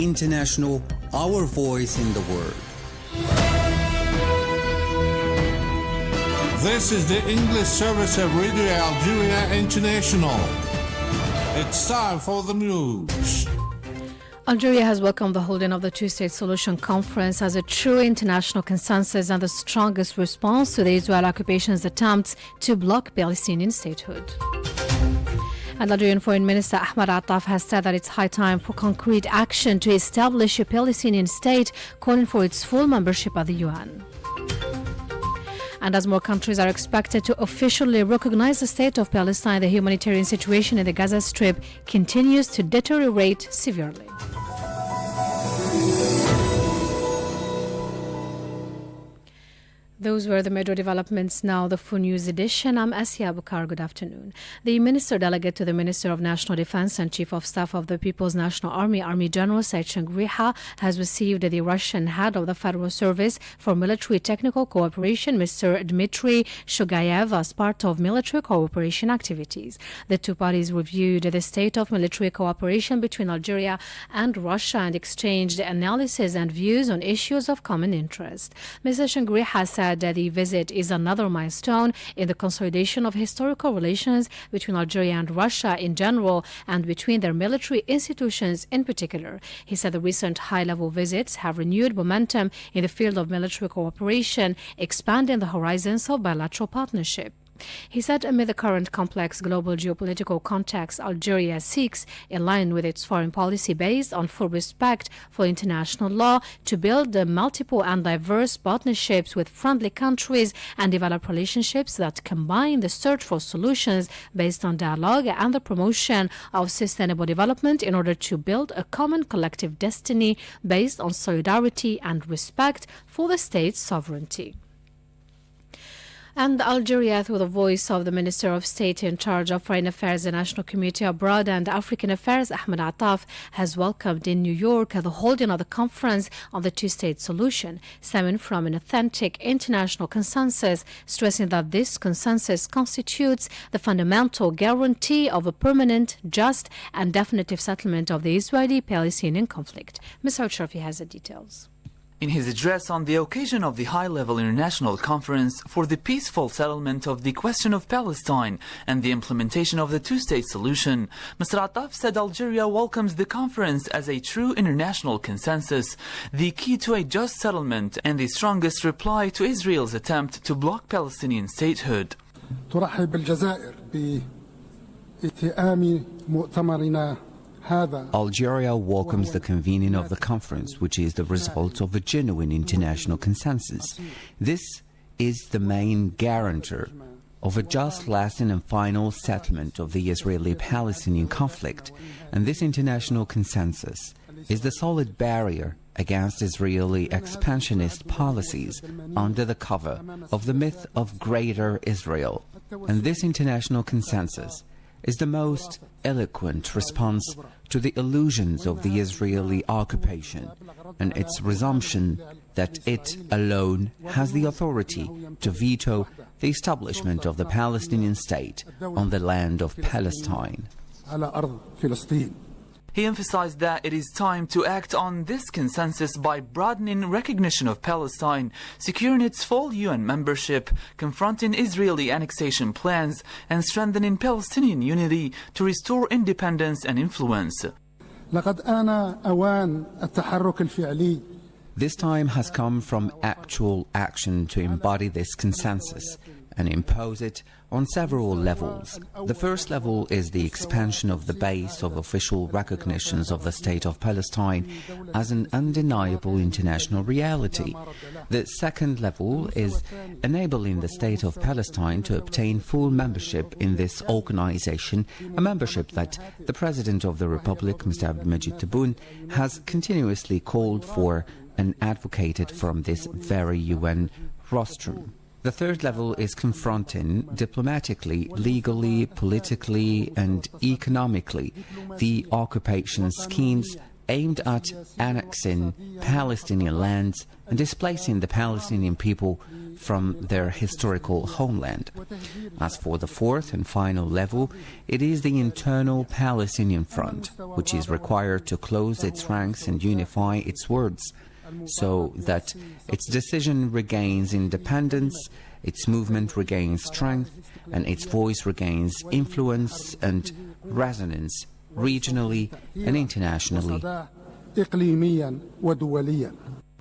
International, our voice in the world. This is the English service of Radio Algeria International. It's time for the news. Algeria has welcomed the holding of the two-state solution conference as a true international consensus and the strongest response to the Israel occupation's attempts to block Palestinian statehood. And Algerian Foreign Minister Ahmed Attaf has said that it's high time for concrete action to establish a Palestinian state, calling for its full membership at the UN. And as more countries are expected to officially recognize the state of Palestine, the humanitarian situation in the Gaza Strip continues to deteriorate severely. Those were the major developments. Now the full news edition. I'm Asia Bukar. Good afternoon. The Minister Delegate to the Minister of National Defense and Chief of Staff of the People's National Army, Army General Said Shangriha, has received the Russian head of the Federal Service for Military Technical Cooperation, Mr. Dmitry Shugayev, as part of military cooperation activities. The two parties reviewed the state of military cooperation between Algeria and Russia and exchanged analysis and views on issues of common interest. Mr. Shangriha said that the visit is another milestone in the consolidation of historical relations between Algeria and Russia in general and between their military institutions in particular. He said the recent high-level visits have renewed momentum in the field of military cooperation, expanding the horizons of bilateral partnership. He said amid the current complex global geopolitical context, Algeria seeks, in line with its foreign policy based on full respect for international law, to build multiple and diverse partnerships with friendly countries and develop relationships that combine the search for solutions based on dialogue and the promotion of sustainable development in order to build a common collective destiny based on solidarity and respect for the state's sovereignty. And Algeria, through the voice of the Minister of State in charge of Foreign Affairs and National Community Abroad and African Affairs, Ahmed Attaf, has welcomed in New York the holding of the conference on the two-state solution, stemming from an authentic international consensus, stressing that this consensus constitutes the fundamental guarantee of a permanent, just, and definitive settlement of the Israeli-Palestinian conflict. Ms. Al-Sharfi has the details. In his address on the occasion of the high-level international conference for the peaceful settlement of the question of Palestine and the implementation of the two-state solution, Mr. Attaf said Algeria welcomes the conference as a true international consensus, the key to a just settlement and the strongest reply to Israel's attempt to block Palestinian statehood. ترحب الجزائر باتئام مؤتمرنا. Algeria welcomes the convening of the conference, which is the result of a genuine international consensus. This is the main guarantor of a just, lasting and final settlement of the Israeli-Palestinian conflict, and this international consensus is the solid barrier against Israeli expansionist policies under the cover of the myth of Greater Israel. And this international consensus is the most eloquent response to the illusions of the Israeli occupation and its resumption that it alone has the authority to veto the establishment of the Palestinian state on the land of Palestine. He emphasized that it is time to act on this consensus by broadening recognition of Palestine, securing its full UN membership, confronting Israeli annexation plans, and strengthening Palestinian unity to restore independence and influence. This time has come from actual action to embody this consensus and impose it on several levels. The first level is the expansion of the base of official recognitions of the State of Palestine as an undeniable international reality. The second level is enabling the State of Palestine to obtain full membership in this organization, a membership that the President of the Republic, Mr. Abdelmajid Tebboune, has continuously called for and advocated from this very UN rostrum. The third level is confronting diplomatically, legally, politically and economically the occupation schemes aimed at annexing Palestinian lands and displacing the Palestinian people from their historical homeland. As for the fourth and final level, it is the internal Palestinian Front, which is required to close its ranks and unify its words, so that its decision regains independence, its movement regains strength, and its voice regains influence and resonance regionally and internationally.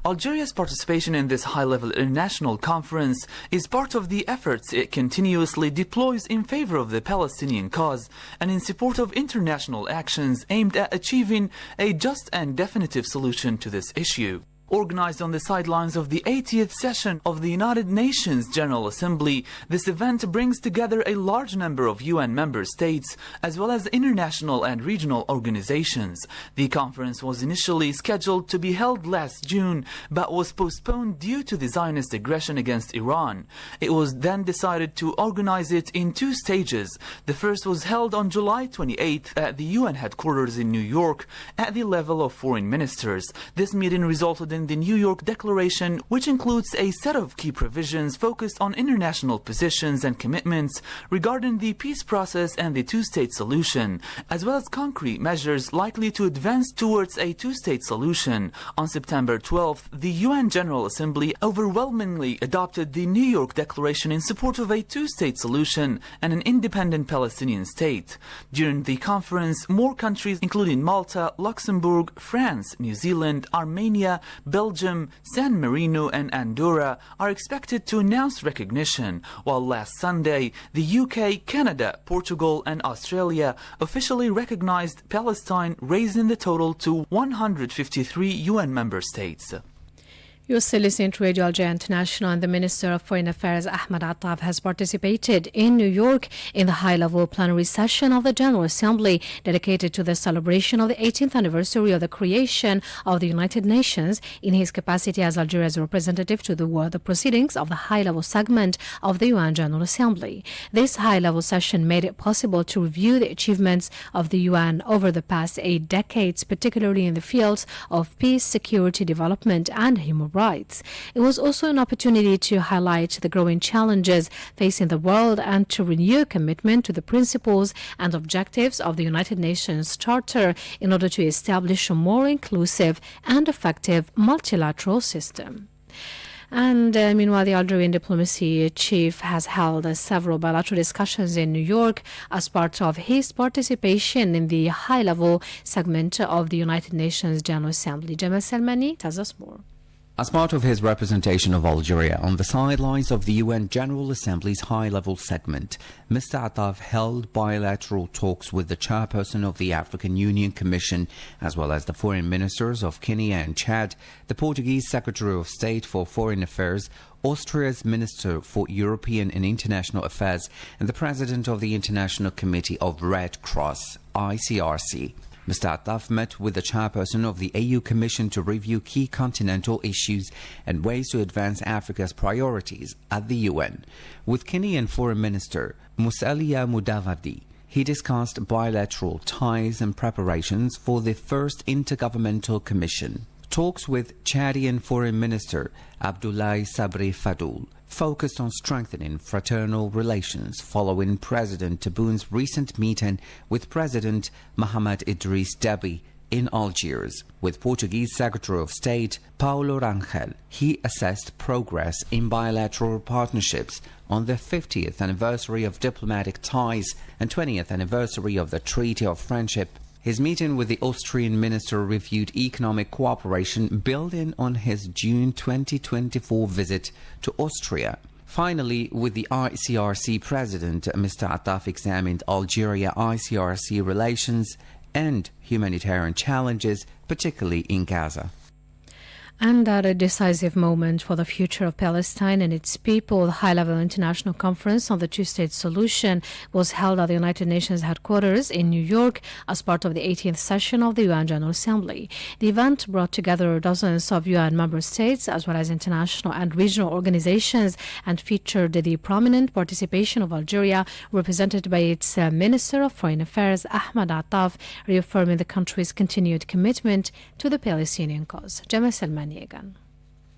Algeria's participation in this high-level international conference is part of the efforts it continuously deploys in favor of the Palestinian cause and in support of international actions aimed at achieving a just and definitive solution to this issue. Organized on the sidelines of the 80th session of the United Nations General Assembly, this event brings together a large number of UN member states as well as international and regional organizations. The conference was initially scheduled to be held last June but was postponed due to the Zionist aggression against Iran. It was then decided to organize it in two stages. The first was held on July 28th at the UN headquarters in New York at the level of foreign ministers. This meeting resulted in the New York Declaration, which includes a set of key provisions focused on international positions and commitments regarding the peace process and the two-state solution, as well as concrete measures likely to advance towards a two-state solution. On September 12th, the UN General Assembly overwhelmingly adopted the New York Declaration in support of a two-state solution and an independent Palestinian state. During the conference, more countries including Malta, Luxembourg, France, New Zealand, Armenia, Belgium, San Marino and Andorra are expected to announce recognition, while last Sunday the UK, Canada, Portugal and Australia officially recognized Palestine, raising the total to 153 UN member states. You're still listening to Radio Algeria International, and the Minister of Foreign Affairs, Ahmed Attaf, has participated in New York in the high-level plenary session of the General Assembly dedicated to the celebration of the 18th anniversary of the creation of the United Nations in his capacity as Algeria's representative to the proceedings of the high-level segment of the UN General Assembly. This high-level session made it possible to review the achievements of the UN over the past 8 decades, particularly in the fields of peace, security, development and human rights. It was also an opportunity to highlight the growing challenges facing the world and to renew commitment to the principles and objectives of the United Nations Charter in order to establish a more inclusive and effective multilateral system. And meanwhile, the Algerian diplomacy chief has held several bilateral discussions in New York as part of his participation in the high-level segment of the United Nations General Assembly. Jamal Salmani tells us more. As part of his representation of Algeria on the sidelines of the UN General Assembly's high-level segment, Mr. Attaf held bilateral talks with the chairperson of the African Union Commission, as well as the foreign ministers of Kenya and Chad, the Portuguese Secretary of State for Foreign Affairs, Austria's Minister for European and International Affairs, and the President of the International Committee of Red Cross, ICRC. Mr. Attaf met with the chairperson of the AU Commission to review key continental issues and ways to advance Africa's priorities at the UN. With Kenyan Foreign Minister Musalia Mudavadi, he discussed bilateral ties and preparations for the first Intergovernmental Commission. Talks with Chadian Foreign Minister Abdoulaye Sabri Fadoul focused on strengthening fraternal relations following President Tebboun's recent meeting with President Mohamed Idriss Déby in Algiers. With Portuguese Secretary of State Paulo Rangel, he assessed progress in bilateral partnerships on the 50th anniversary of diplomatic ties and 20th anniversary of the Treaty of Friendship. His meeting with the Austrian minister reviewed economic cooperation building on his June 2024 visit to Austria. Finally, with the ICRC president, Mr. Attaf examined Algeria-ICRC relations and humanitarian challenges, particularly in Gaza. And at a decisive moment for the future of Palestine and its people, the high-level international conference on the two-state solution was held at the United Nations headquarters in New York as part of the 18th session of the UN General Assembly. The event brought together dozens of UN member states as well as international and regional organizations and featured the prominent participation of Algeria, represented by its Minister of Foreign Affairs, Ahmed Attaf, reaffirming the country's continued commitment to the Palestinian cause. Jamal Salmani again.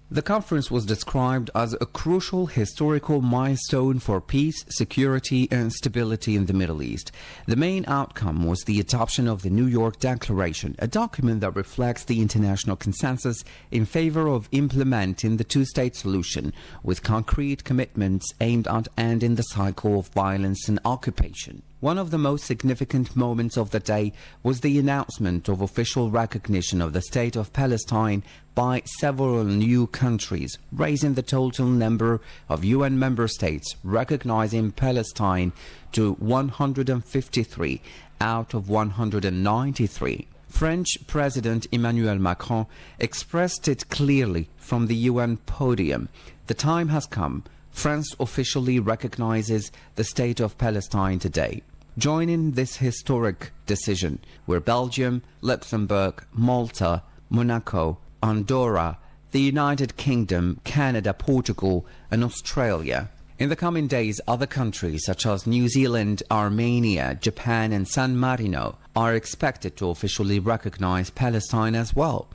The conference was described as a crucial historical milestone for peace, security and stability in the Middle East. The main outcome was the adoption of the New York Declaration, a document that reflects the international consensus in favor of implementing the two-state solution, with concrete commitments aimed at ending the cycle of violence and occupation. One of the most significant moments of the day was the announcement of official recognition of the State of Palestine by several new countries, raising the total number of UN member states recognizing Palestine to 153 out of 193. French President Emmanuel Macron expressed it clearly from the UN podium. The time has come. France officially recognizes the State of Palestine today. Joining this historic decision were Belgium, Luxembourg, Malta, Monaco, Andorra, the United Kingdom, Canada, Portugal and Australia. In the coming days, other countries such as New Zealand, Armenia, Japan and San Marino are expected to officially recognize Palestine as well.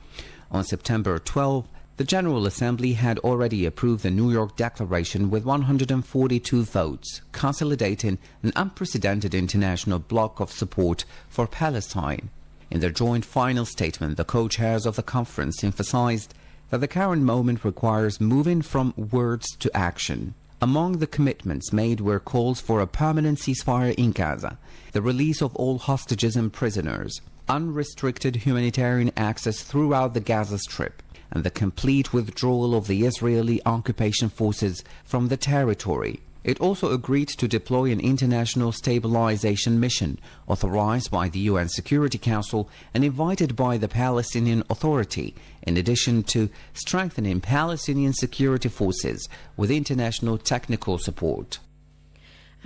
On September 12, the General Assembly had already approved the New York Declaration with 142 votes, consolidating an unprecedented international bloc of support for Palestine. In their joint final statement, the co-chairs of the conference emphasized that the current moment requires moving from words to action. Among the commitments made were calls for a permanent ceasefire in Gaza, the release of all hostages and prisoners, unrestricted humanitarian access throughout the Gaza Strip, and the complete withdrawal of the Israeli occupation forces from the territory. It also agreed to deploy an international stabilization mission authorized by the UN Security Council and invited by the Palestinian Authority, in addition to strengthening Palestinian security forces with international technical support.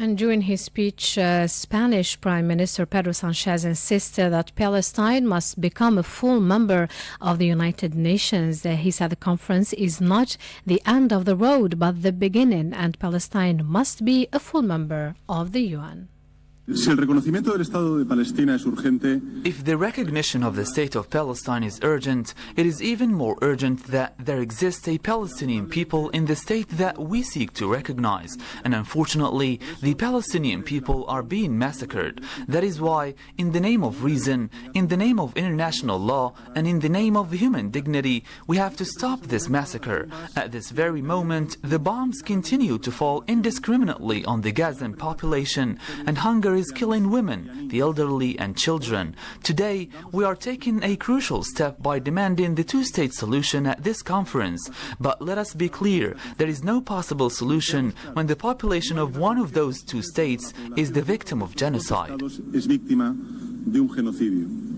And during his speech, Spanish Prime Minister Pedro Sanchez insisted that Palestine must become a full member of the United Nations. He said the conference is not the end of the road, but the beginning, and Palestine must be a full member of the UN. Si el reconocimiento del Estado de Palestina es urgente, If the recognition of the State of Palestine is urgent, it is even more urgent that there exists a Palestinian people in the state that we seek to recognize. And unfortunately, the Palestinian people are being massacred. That is why, in the name of reason, in the name of international law, and in the name of human dignity, we have to stop this massacre. At this very moment, the bombs continue to fall indiscriminately on the Gazan population, and hunger is killing women, the elderly and children. Today, we are taking a crucial step by demanding the two-state solution at this conference. But let us be clear, there is no possible solution when the population of one of those two states is the victim of genocide. es víctima de un genocidio.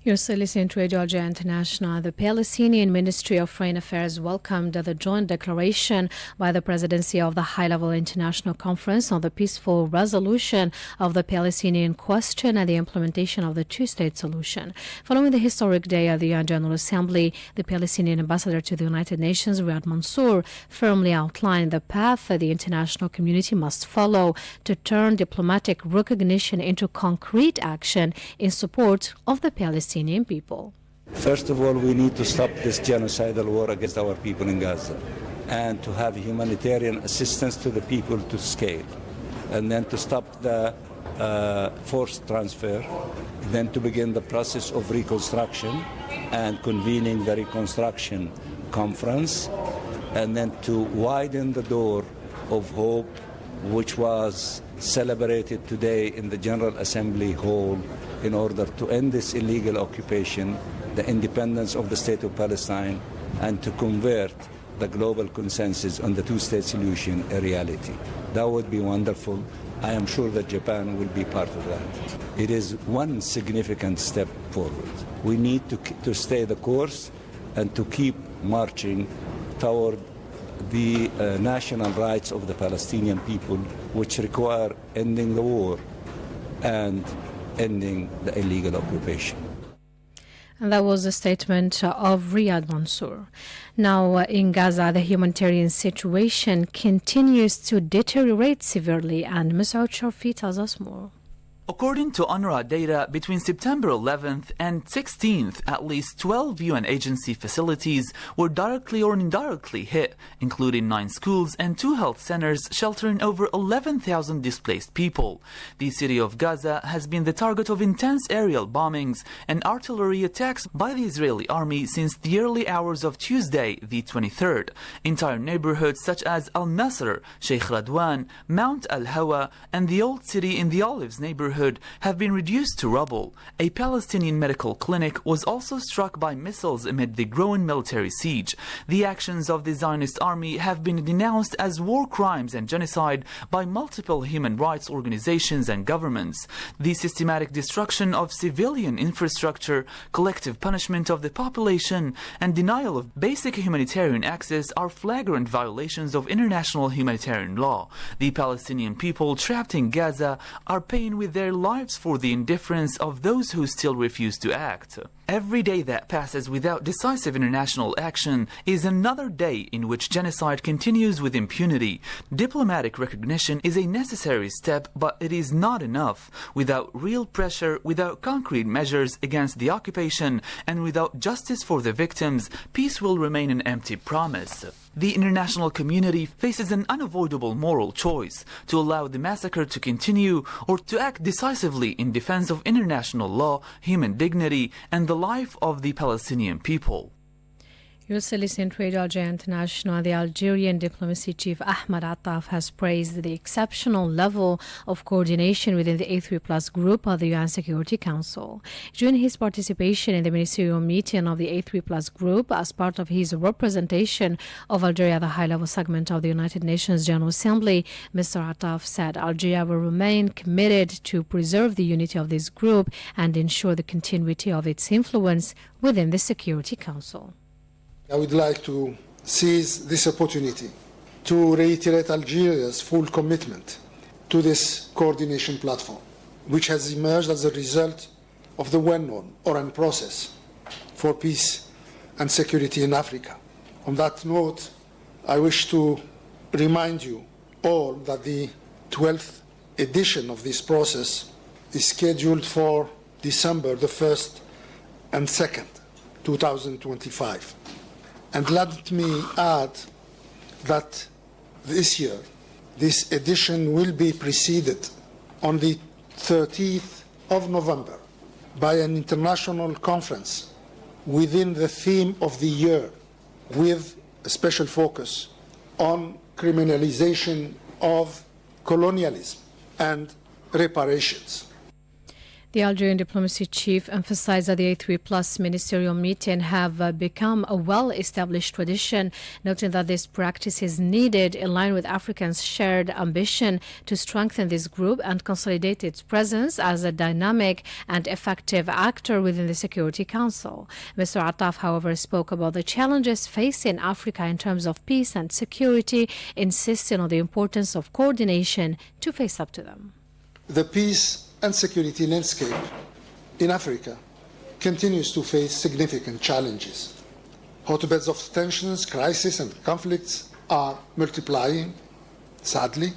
You're still listening to Radio Algeria International. The Palestinian Ministry of Foreign Affairs welcomed the joint declaration by the presidency of the high-level international conference on the peaceful resolution of the Palestinian question and the implementation of the two-state solution. Following the historic day at the UN General Assembly, the Palestinian ambassador to the United Nations, Riyad Mansour, firmly outlined the path that the international community must follow to turn diplomatic recognition into concrete action in support of the Palestinian people. First of all, we need to stop this genocidal war against our people in Gaza and to have humanitarian assistance to the people to scale, and then to stop the forced transfer, then to begin the process of reconstruction and convening the reconstruction conference, and then to widen the door of hope, which was celebrated today in the General Assembly Hall, in order to end this illegal occupation, the independence of the State of Palestine, and to convert the global consensus on the two-state solution a reality. That would be wonderful. I am sure that Japan will be part of that. It is one significant step forward. We need to stay the course and to keep marching toward the national rights of the Palestinian people, which require ending the war and ending the illegal occupation. And that was a statement of Riyad Mansour. Now, in Gaza, the humanitarian situation continues to deteriorate severely, and Masoud Sharfi tells us more. According to UNRWA data, between September 11th and 16th, at least 12 UN agency facilities were directly or indirectly hit, including 9 schools and 2 health centers sheltering over 11,000 displaced people. The city of Gaza has been the target of intense aerial bombings and artillery attacks by the Israeli army since the early hours of Tuesday, the 23rd. Entire neighborhoods such as Al-Nasr, Sheikh Radwan, Mount Al-Hawa, and the Old City in the Olives neighborhood have been reduced to rubble. A Palestinian medical clinic was also struck by missiles amid the growing military siege. The actions of the Zionist army have been denounced as war crimes and genocide by multiple human rights organizations and governments. The systematic destruction of civilian infrastructure, collective punishment of the population, and denial of basic humanitarian access are flagrant violations of international humanitarian law. The Palestinian people trapped in Gaza are paying with their lives for the indifference of those who still refuse to act. Every day that passes without decisive international action is another day in which genocide continues with impunity. Diplomatic recognition is a necessary step, but it is not enough. Without real pressure, without concrete measures against the occupation, and without justice for the victims, peace will remain an empty promise. The international community faces an unavoidable moral choice: to allow the massacre to continue or to act decisively in defense of international law, human dignity, and the life of the Palestinian people. You're still listening to Radio Algeria International. The Algerian diplomacy chief Ahmed Attaf has praised the exceptional level of coordination within the A3+ group of the UN Security Council. During his participation in the ministerial meeting of the A3+ group as part of his representation of Algeria at the high-level segment of the United Nations General Assembly, Mr. Attaf said Algeria will remain committed to preserve the unity of this group and ensure the continuity of its influence within the Security Council. I would like to seize this opportunity to reiterate Algeria's full commitment to this coordination platform, which has emerged as a result of the well-known Oran process for peace and security in Africa. On that note, I wish to remind you all that the 12th edition of this process is scheduled for December the 1st and 2nd, 2025. And let me add that this year, this edition will be preceded on the 30th of November by an international conference within the theme of the year, with a special focus on criminalization of colonialism and reparations. The Algerian diplomacy chief emphasized that the A3+ ministerial meeting have become a well-established tradition, noting that this practice is needed in line with Africans' shared ambition to strengthen this group and consolidate its presence as a dynamic and effective actor within the Security Council. Mr. Attaf, however, spoke about the challenges facing Africa in terms of peace and security, insisting on the importance of coordination to face up to them. The peace and security landscape in Africa continues to face significant challenges. Hotbeds of tensions, crises, and conflicts are multiplying, sadly.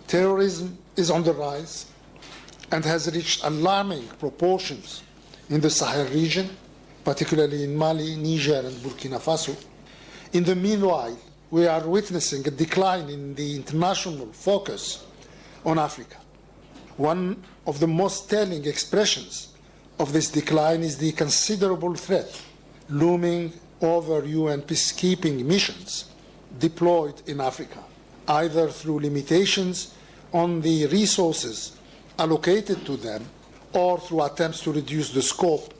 Terrorism is on the rise and has reached alarming proportions in the Sahel region, particularly in Mali, Niger, and Burkina Faso. In the meanwhile, we are witnessing a decline in the international focus on Africa. One of the most telling expressions of this decline is the considerable threat looming over UN peacekeeping missions deployed in Africa, either through limitations on the resources allocated to them or through attempts to reduce the scope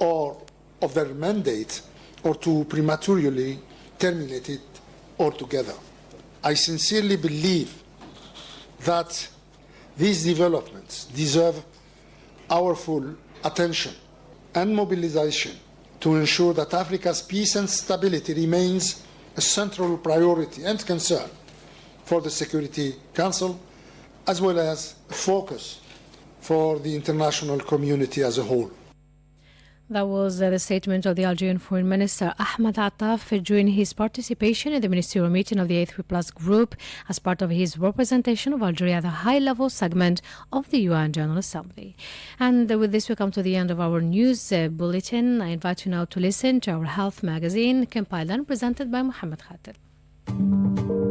or of their mandate or to prematurely terminate it altogether. I sincerely believe that these developments deserve our full attention and mobilization to ensure that Africa's peace and stability remains a central priority and concern for the Security Council, as well as a focus for the international community as a whole. That was the statement of the Algerian Foreign Minister Ahmed Attaf during his participation in the ministerial meeting of the A3+ group as part of his representation of Algeria at the high-level segment of the UN General Assembly. And with this, we come to the end of our news bulletin. I invite you now to listen to our health magazine, compiled and presented by Mohammed Khatel.